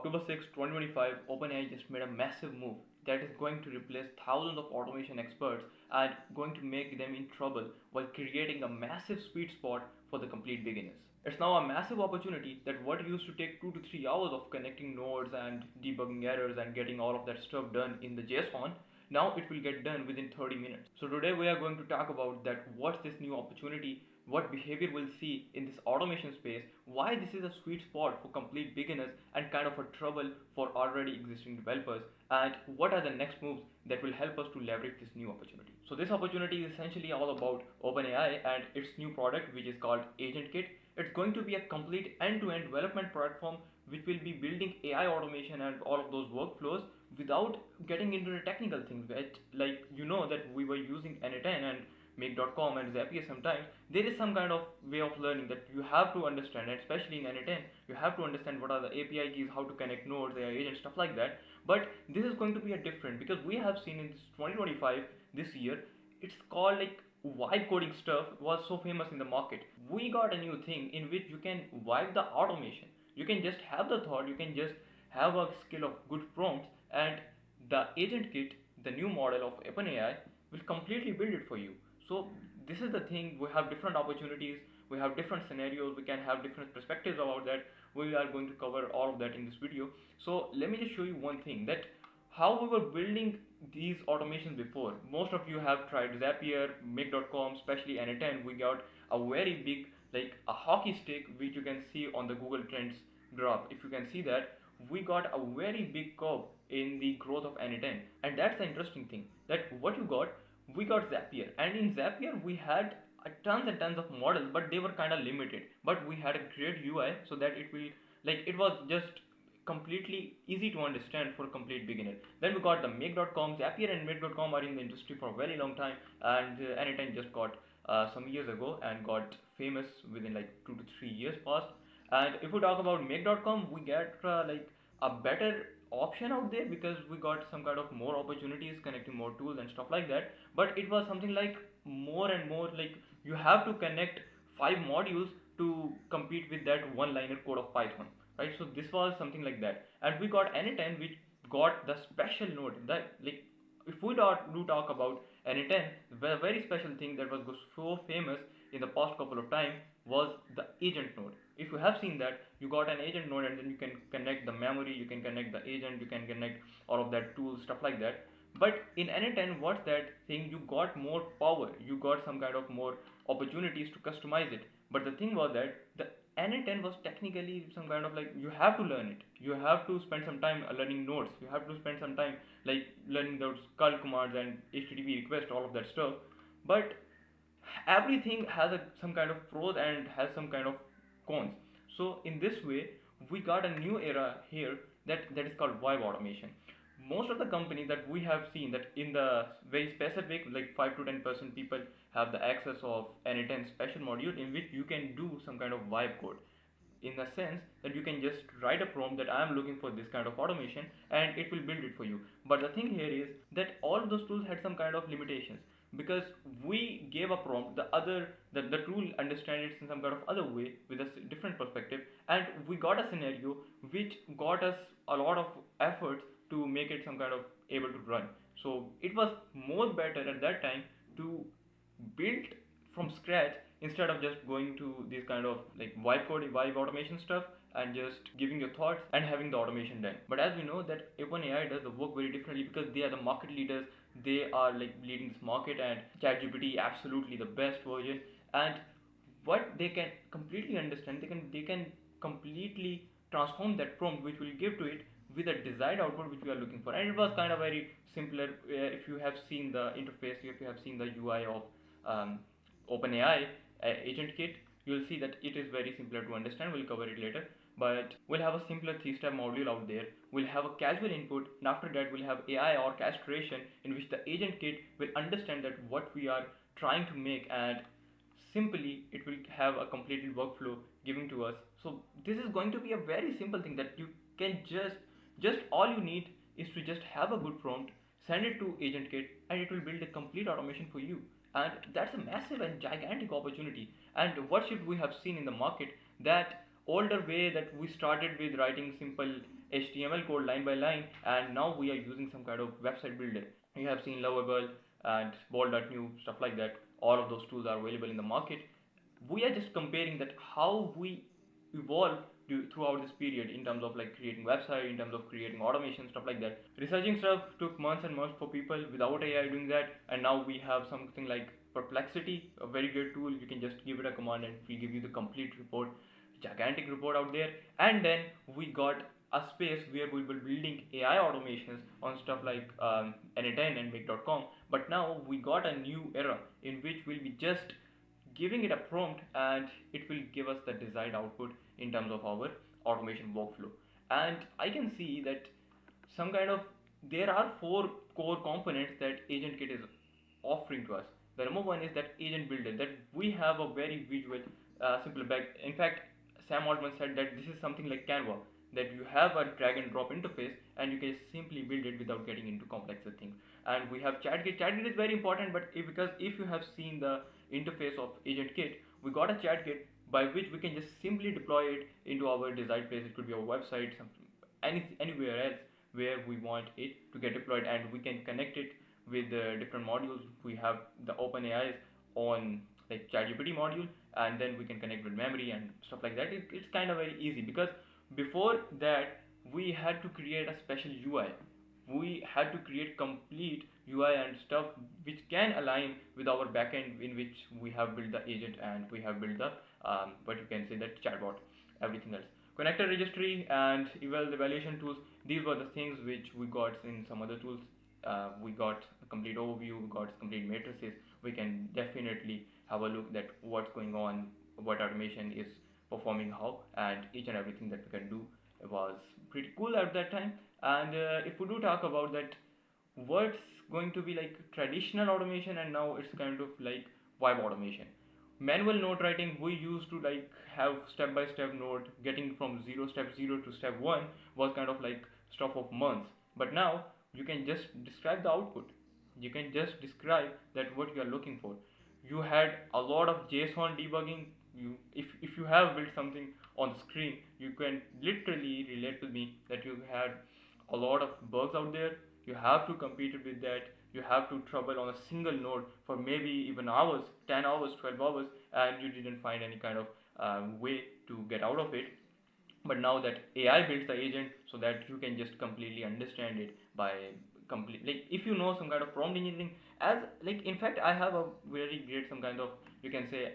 October 6, 2025, OpenAI just made a massive move that is going to replace thousands of automation experts and going to make them in trouble while creating a massive sweet spot for the complete beginners. It's now a massive opportunity that what used to take 2 to 3 hours of connecting nodes and debugging errors and getting all of that stuff done in the JSON, now it will get done within 30 minutes. So today we are going to talk about that what's this new opportunity, what behavior we'll see in this automation space, why this is a sweet spot for complete beginners and kind of a trouble for already existing developers, and what are the next moves that will help us to leverage this new opportunity. So this opportunity is essentially all about OpenAI and its new product which is called AgentKit. It's going to be a complete end-to-end development platform which will be building AI automation and all of those workflows without getting into the technical things. Like you know that we were using N10 and Make.com and Zapier sometimes, there is some kind of way of learning that you have to understand, and especially in N10, you have to understand what are the API keys, how to connect nodes, AI agents, stuff like that. But this is going to be a different because we have seen in this 2025 this year, it's called like vibe coding stuff was so famous in the market. We got a new thing in which you can vibe the automation. You can just have the thought, you can just have a skill of good prompts, and the agent kit, the new model of OpenAI, will completely build it for you. So this is the thing, we have different opportunities, we have different scenarios, we can have different perspectives about that. We are going to cover all of that in this video. So let me just show you one thing, that how we were building these automations before. Most of you have tried Zapier, Make.com, especially N10. We got a very big, like a hockey stick, which you can see on the Google Trends graph. If you can see that, we got a very big curve in the growth of N10. And that's the interesting thing, that what you got, we got Zapier, and in Zapier we had tons and tons of models, but they were kind of limited. But we had a great UI so that it will, like, it was just completely easy to understand for a complete beginner. Then we got the Make.com. Zapier and Make.com are in the industry for a very long time, and Anytime just got some years ago and got famous within like 2 to 3 years past. And if we talk about Make.com, we get like a better option out there because we got some kind of more opportunities connecting more tools and stuff like that. But it was something like more and more like you have to connect 5 modules to compete with that one liner code of Python, right? So this was something like that. And we got N10 which got the special node that, like, if we do talk about N10, the very special thing that was so famous in the past couple of time was the agent node. If you have seen that, you got an agent node and then you can connect the memory, you can connect the agent, you can connect all of that tools, stuff like that. But in N10, what's that thing? You got more power, you got some kind of more opportunities to customize it. But the thing was that the N10 was technically some kind of like you have to learn it. You have to spend some time learning nodes. You have to spend some time like learning those call commands and HTTP request, all of that stuff. But everything has some kind of pros and has some kind of cons. So in this way, we got a new era here that is called Vibe automation. Most of the companies that we have seen that in the very specific, like 5 to 10% people have the access of N10 special module in which you can do some kind of vibe code, in the sense that you can just write a prompt that I am looking for this kind of automation and it will build it for you. But the thing here is that all of those tools had some kind of limitations because we gave a prompt, the tool understands it in some kind of other way with a different perspective, and we got a scenario which got us a lot of efforts to make it some kind of able to run. So it was more better at that time to build from scratch instead of just going to this kind of like vibe automation stuff and just giving your thoughts and having the automation done. But as we know that OpenAI does the work very differently because they are the market leaders. They are like leading this market, and ChatGPT absolutely the best version. And what they can completely understand, they can completely transform that prompt which will give to it with a desired output which we are looking for. And it was kind of very simpler. If you have seen the interface, if you have seen the UI of OpenAI AgentKit, you'll see that it is very simpler to understand. We'll cover it later. But we'll have a simpler 3-step module out there. We'll have a casual input, and after that we'll have AI orchestration in which the AgentKit will understand that what we are trying to make, and simply it will have a completed workflow giving to us. So this is going to be a very simple thing that you can just all you need is to just have a good prompt, send it to AgentKit, and it will build a complete automation for you. And that's a massive and gigantic opportunity. And what should we have seen in the market? That older way that we started with writing simple HTML code line by line, and now we are using some kind of website builder. You have seen Lovable and Ball.new, stuff like that. All of those tools are available in the market. We are just comparing that how we evolved throughout this period in terms of like creating website, in terms of creating automation, stuff like that. Researching stuff took months and months for people without AI doing that, and now we have something like Perplexity, a very great tool. You can just give it a command and it will give you the complete report, gigantic report out there. And then we got a space where we were building AI automations on stuff like N10 and Make.com. But now we got a new era in which we'll be just giving it a prompt and it will give us the desired output in terms of our automation workflow. And I can see that some kind of there are four core components that AgentKit is offering to us. The number one is that agent builder, that we have a very visual, simple back. In fact, Sam Altman said that this is something like Canva, that you have a drag and drop interface and you can simply build it without getting into complex things. And we have ChatKit. ChatKit is very important, but because if you have seen the interface of AgentKit, we got a ChatKit by which we can just simply deploy it into our desired place. It could be our website, something, anywhere else where we want it to get deployed, and we can connect it with different modules. We have the OpenAI on like ChatGPT module, and then we can connect with memory and stuff like that. It's kind of very easy because before that we had to create a special UI. We had to create complete UI and stuff which can align with our backend in which we have built the agent and we have built the what you can say that chatbot, everything else. Connector registry and evaluation tools. These were the things which we got in some other tools. We got a complete overview, we got complete matrices. We can definitely have a look that what's going on, what automation is performing how, and each and everything that we can do was pretty cool at that time. And if we do talk about that, what's going to be like traditional automation and now it's kind of like vibe automation. Manual note writing, we used to like have step by step note, getting from step 0 to step 1 was kind of like stuff of months. But now you can just describe the output, you can just describe that what you are looking for. You had a lot of JSON debugging. If you have built something on the screen, you can literally relate with me that you had a lot of bugs out there. You have to compete with that. You have to trouble on a single node for maybe even hours, 10 hours, 12 hours, and you didn't find any kind of way to get out of it. But now that AI builds the agent so that you can just completely understand it by complete, like if you know some kind of prompt engineering, as like in fact I have a very great some kind of, you can say,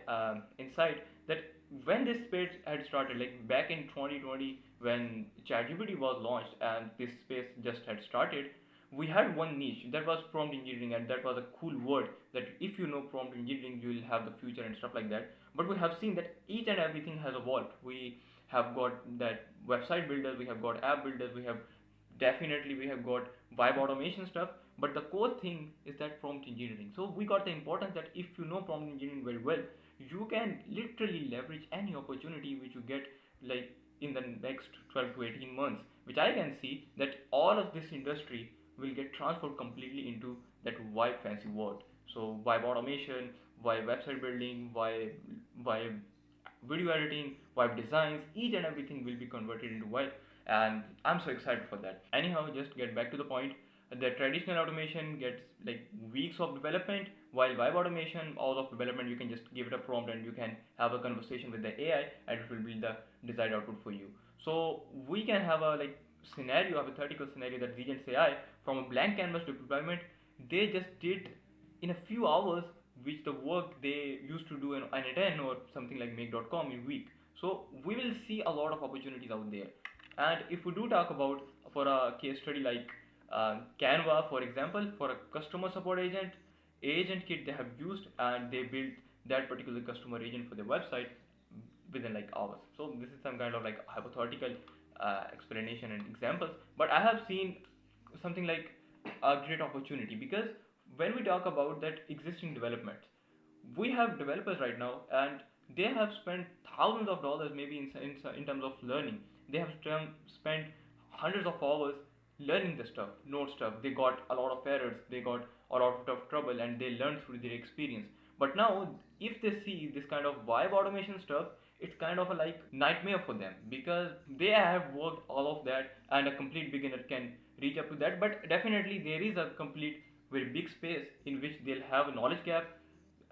insight that when this space had started, like back in 2020 when ChatGPT was launched and this space just had started, we had one niche that was prompt engineering, and that was a cool word that if you know prompt engineering you will have the future and stuff like that. But we have seen that each and everything has evolved. We have got that website builders, we have got app builders, we have definitely we have got vibe automation stuff. But the core thing is that prompt engineering. So we got the importance that if you know prompt engineering very well, you can literally leverage any opportunity which you get, like in the next 12 to 18 months, which I can see that all of this industry will get transferred completely into that vibe fancy word. So vibe automation, vibe website building, vibe video editing, web designs, each and everything will be converted into web, and I'm so excited for that. Anyhow, just get back to the point. The traditional automation gets like weeks of development, while web automation, all of development, you can just give it a prompt and you can have a conversation with the AI and it will build the desired output for you. So we can have a like scenario, a hypothetical scenario that Regent's AI from a blank canvas deployment, they just did in a few hours which the work they used to do in N10 or something like Make.com in a week. So we will see a lot of opportunities out there. And if we do talk about for a case study like Canva, for example, for a customer support agent, AgentKit they have used and they built that particular customer agent for their website within like hours. So this is some kind of like hypothetical explanation and examples. But I have seen something like a great opportunity because when we talk about that existing developments, we have developers right now and they have spent thousands of dollars maybe in terms of learning. They have spent hundreds of hours learning the stuff, node stuff. They got a lot of errors, they got a lot of trouble, and they learned through their experience. But now if they see this kind of vibe automation stuff, it's kind of a like nightmare for them because they have worked all of that, and a complete beginner can reach up to that. But definitely there is a complete very big space in which they'll have a knowledge gap.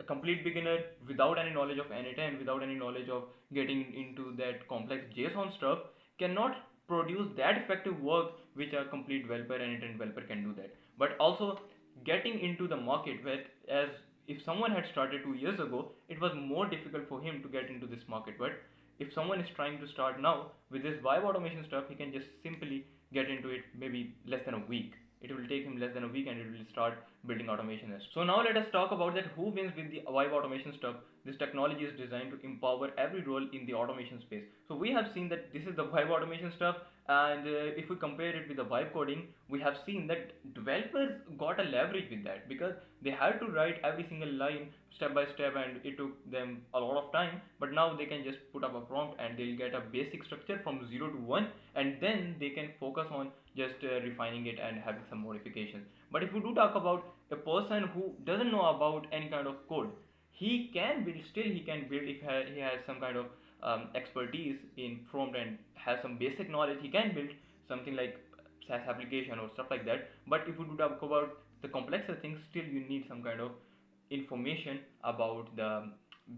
A complete beginner without any knowledge of N8N, without any knowledge of getting into that complex JSON stuff, cannot produce that effective work which a complete developer and N8N developer can do that. But also getting into the market, where as if someone had started 2 years ago, it was more difficult for him to get into this market. But if someone is trying to start now with this vibe automation stuff, he can just simply get into it maybe less than a week. It will take him less than a week and it will start building automation. So now let us talk about that who wins with the vibe automation stuff. This technology is designed to empower every role in the automation space. So we have seen that this is the vibe automation stuff, and if we compare it with the vibe coding, we have seen that developers got a leverage with that because they had to write every single line step by step and it took them a lot of time. But now they can just put up a prompt and they'll get a basic structure from 0 to 1, and then they can focus on just refining it and having some modifications. But if we do talk about a person who doesn't know about any kind of code, he can build, still he can build if he has some kind of expertise in front and has some basic knowledge, he can build something like SaaS application or stuff like that. But if we do talk about the complexer things, still you need some kind of information about the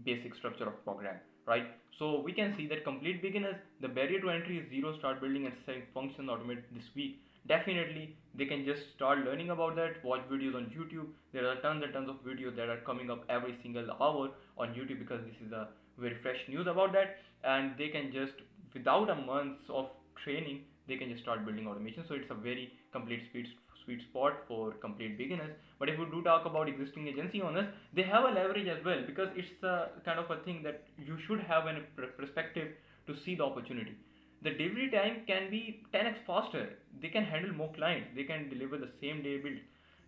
basic structure of program, right? So we can see that complete beginners, the barrier to entry is zero. Start building and setting function automate this week. Definitely they can just start learning about that, watch videos on YouTube. There are tons and tons of videos that are coming up every single hour on YouTube because this is a very fresh news about that. And they can just, without a month of training, they can just start building automation. So it's a very complete sweet spot for complete beginners. But if we do talk about existing agency owners, they have a leverage as well because it's a kind of a thing that you should have a perspective to see the opportunity. The delivery time can be 10x faster. They can handle more clients. They can deliver the same day build.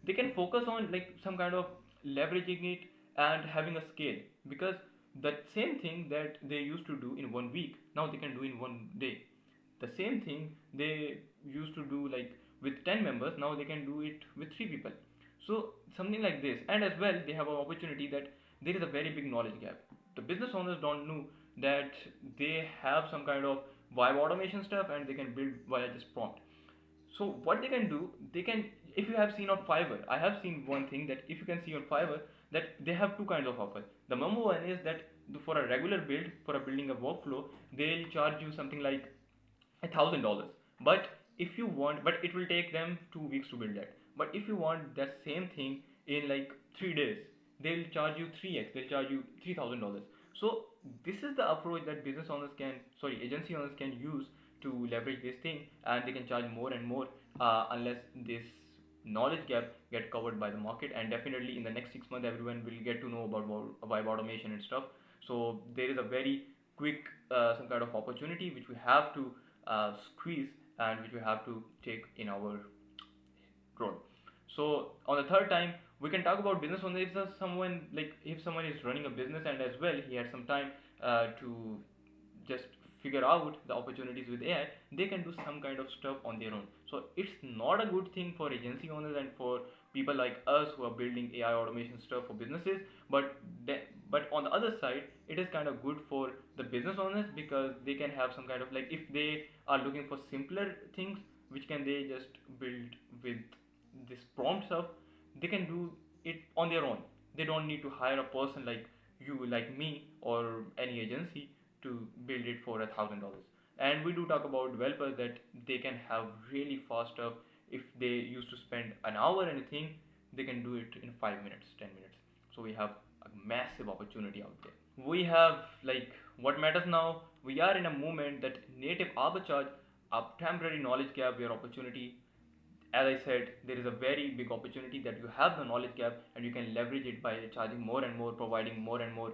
They can focus on like some kind of leveraging it and having a scale, because that same thing that they used to do in 1 week, now they can do in 1 day. The same thing they used to do like with 10 members, now they can do it with 3 people. So something like this. And as well they have an opportunity that there is a very big knowledge gap. The business owners don't know that they have some kind of vibe automation stuff and they can build via just prompt. So what they can do, they can, if you have seen on Fiverr, I have seen one thing that if you can see on Fiverr, that they have two kinds of offer. The number one is that for a regular build, for a building a workflow, they'll charge you something like $1,000. But if you want, but it will take them 2 weeks to build that. But if you want that same thing in like 3 days, they'll charge you 3x. They'll charge you $3,000. So this is the approach that business owners can, sorry, agency owners can use to leverage this thing, and they can charge more and more unless this knowledge gap get covered by the market. And definitely in the next 6 months everyone will get to know about vibe automation and stuff. So there is a very quick some kind of opportunity which we have to squeeze and which we have to take in our role. So on the third time we can talk about business owner. If someone like, if someone is running a business and as well he had some time to just figure out the opportunities with AI, they can do some kind of stuff on their own. So it's not a good thing for agency owners and for people like us who are building AI automation stuff for businesses. But but on the other side, it is kind of good for the business owners because they can have some kind of like, if they are looking for simpler things, which can they just build with this prompt stuff, they can do it on their own. They don't need to hire a person like you, like me, or any agency to build it for $1,000. And we do talk about developers that they can have really fast stuff. If they used to spend an hour anything, they can do it in 5 minutes, 10 minutes. So we have a massive opportunity out there. We have like, what matters now, we are in a moment that native arbitrage, a temporary knowledge gap where opportunity, as I said, there is a very big opportunity that you have the knowledge gap and you can leverage it by charging more and more, providing more and more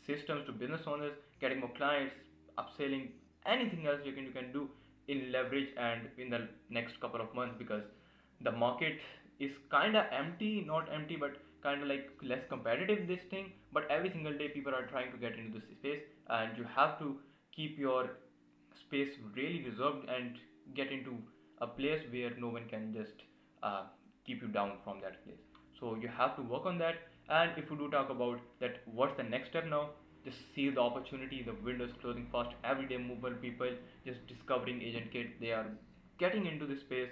systems to business owners, getting more clients, upselling, anything else you can do in leverage and in the next couple of months, because the market is kind of empty, not empty, but kind of like less competitive this thing. But every single day people are trying to get into this space, and you have to keep your space really reserved and get into a place where no one can just keep you down from that place. So you have to work on that. And if we do talk about that, what's the next step now? just see the opportunity, the windows closing fast every day, more people just discovering AgentKit. They are getting into this space.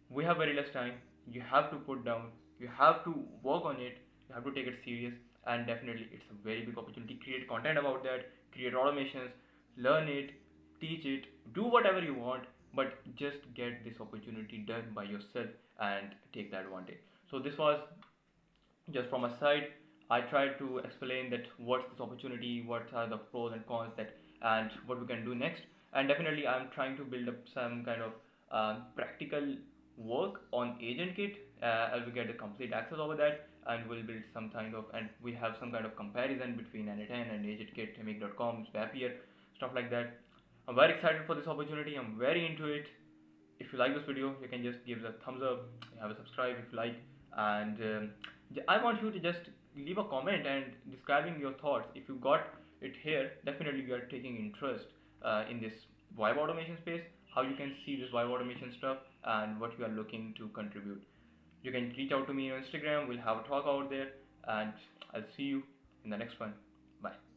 We have very less time. You have to put down, you have to work on it, you have to take it serious, and definitely it's a very big opportunity. Create content about that, create automations, learn it, teach it, do whatever you want, but just get this opportunity done by yourself and take that advantage. So this was just from a side. I tried to explain that what's this opportunity, what are the pros and cons that, and what we can do next. And definitely, I'm trying to build up some kind of practical work on AgentKit as we get the complete access over that, and we'll build some kind of, and we have some kind of comparison between N10 and AgentKit, Mimic.com, Zapier, stuff like that. I'm very excited for this opportunity. I'm very into it. If you like this video, you can just give it a thumbs up, have a subscribe if you like, and I want you to just leave a comment and describing your thoughts. If you got it here, definitely you are taking interest in this vibe automation space, how you can see this vibe automation stuff, and what you are looking to contribute. You can reach out to me on Instagram. We'll have a talk out there, and I'll see you in the next one. Bye.